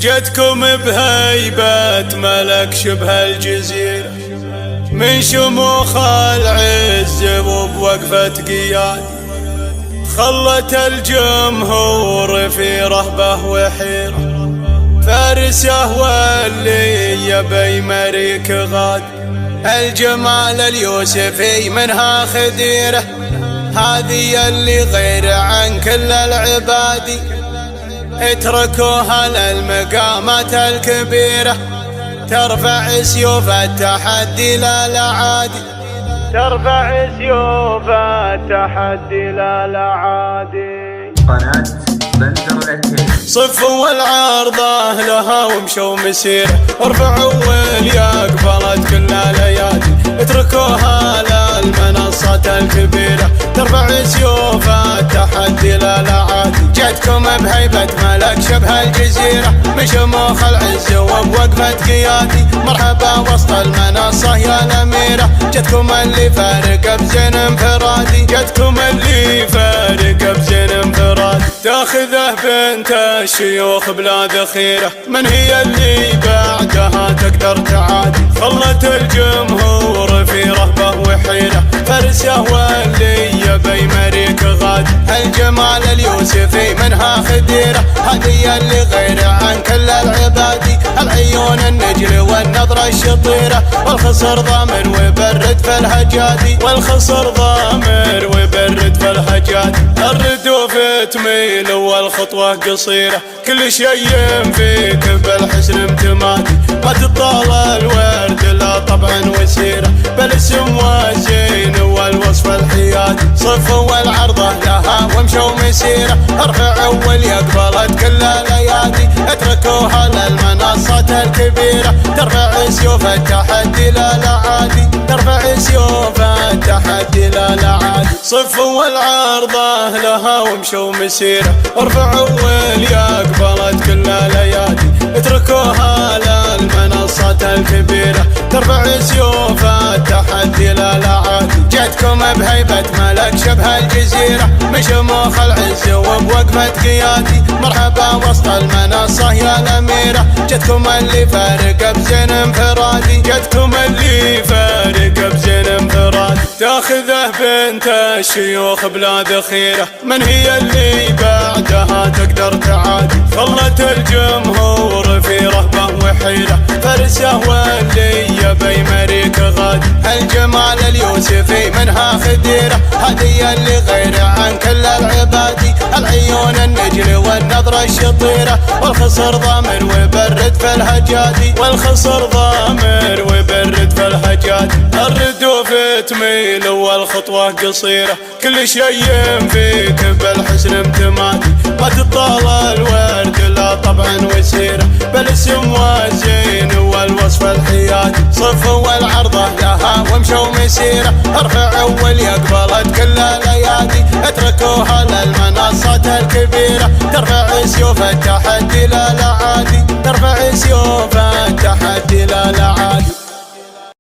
جتكم بهيبة ملك شبه الجزيرة، من شموخ العز وبوقفة قياد خلت الجمهور في رهبة وحيرة. فارسه واللي يبي مريك غاد، الجمال اليوسفي منها خديرة، هذه اللي غير عن كل العباد اتركوها للمقامات الكبيرة. ترفع سيوف التحدي لا العادي، ترفع سيوف التحدي لا العادي. قناة بندر الهيل صفوا والعارضة لها ومشوا مسيرة، ارفعوا واليا قبلت كل الايادي اتركوها للمنصات الكبيرة. ترفع سيوف التحدي لا العادي، جتكم بهيبة ملك شبه الجزيرة، من شموخ العز وبوقفة قيادي مرحبا وسط المنصة يا الأميرة. جتكم اللي فارق بزين انفرادي، جتكم اللي فارق بزين انفرادي. تاخذه بنت الشيوخ بلا ذخيرة، من هي اللي بعدها تقدر تعادي؟ خلت الجمهور في رهبة وحيرة، فارسه واللي يبي مريك غاد، الجمال اليوسفي منها خديرة، هذه اللي غير عن كل العبادي، العيون النجل والنظرة الشطيرة، والخصر ضامر وبرد في الهجادي، والخصر ضامر وبرد في الهجادي. الردوف تميل والخطوة قصيرة، كل شيء فيك بالحسن امتمادي، ما تطال الورد لا طبعا وسيرة، بل اسم وزين والوصف الحيادي. صفوا والعرضة لها ومشوا مسيرة، ارفعوا واللي قبلت كل الايادي اتركوها للمنصات الكبيرة. ترفع سيوف التحدي لا العادي، ترفع سيوف التحدي لا العادي. صفوا والعرضة لها ومشوا مسيرة، ارفعوا واللي قبلت كل الايادي اتركوها للمنصات الكبيرة. ترفع سيوف التحدي لا العادي، جتكم بهيبة ملك شبه الجزيرة، من شموخ العز وبوقفة قيادي مرحبا وسط المنصة يا الأميرة. جتكم اللي فارق بزين انفرادي، جتكم اللي فارق بزين انفرادي. تاخذه بنت الشيوخ بلا ذخيرة، من هي اللي بعدها تقدر تعادي؟ خلت الجمهور في رهبة وحيرة، فارسه واللي يبي مريك غاد، الجمال اليوسفي منها خديرة، هذه اللي غير عن كل العبادي، العيون النجل والنظرة الشطيرة، والخصر ضامر وبرد في الهجادي، والخصر ضامر وبرد في الهجادي. الردوف تميل والخطوة قصيرة، كل شيء فيك بالحسن امتمادي، ما تطال الورد لا طبعا وسيرة، بل اسم وزين والوصف الحيادي. صفوا والعرضة لها ومشوا مسيرة، ارفعوا واللي قبلت كل الايادي اتركوها للمنصات الكبيرة. ترفع سيوف التحدي لا العادي، ترفع سيوف التحدي لا العادي.